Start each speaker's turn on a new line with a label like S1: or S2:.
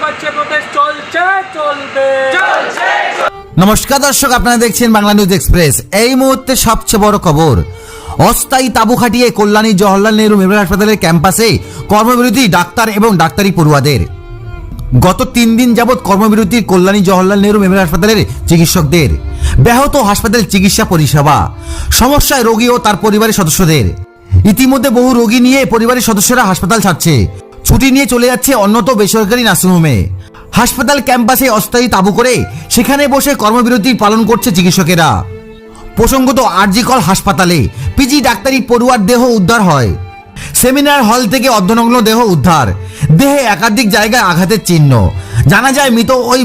S1: পাচ্ছে প্রোটেস্ট চলছে চলবে।
S2: নমস্কার দর্শক, আপনারা দেখছেন বাংলা নিউজ এক্সপ্রেস। এই মুহূর্তে সবচেয়ে বড় খবর, অস্থায়ী তাঁবু খাটিয়ে কল্যাণী জওহরলাল নেহরু মেমোরিয়াল হাসপাতালের ক্যাম্পাসে কর্মবিরতি ডাক্তার এবং ডাক্তারি পড়ুয়াদের। গত 3 দিন যাবৎ কর্মবিরতির কল্যাণী জওহরলাল নেহরু মেমোরিয়াল হাসপাতালের চিকিৎসকদের। ব্যাহত হাসপাতাল চিকিৎসা পরিষেবা, সমস্যায় রোগী ও তার পরিবারের সদস্যদের। ইতিমধ্যে বহু রোগী নিয়ে পরিবারের সদস্যরা হাসপাতাল ছাড়ছে, ছুটি নিয়ে চলে যাচ্ছে অন্যত বেসরকারি নার্সিংহোমে। হাসপাতাল ক্যাম্পাসে অস্থায়ী তাঁবু করে সেখানে বসে কর্মবিরতি পালন করছে চিকিৎসকেরা। প্রসঙ্গত, আরজিকর হাসপাতালে পিজি ডাক্তারি পড়ুয়ার দেহ উদ্ধার হয়। সেমিনার হল থেকে অর্ধনগ্ন দেহ উদ্ধার, দেহে একাধিক জায়গায় আঘাতের চিহ্ন। জানা যায় মৃত ওই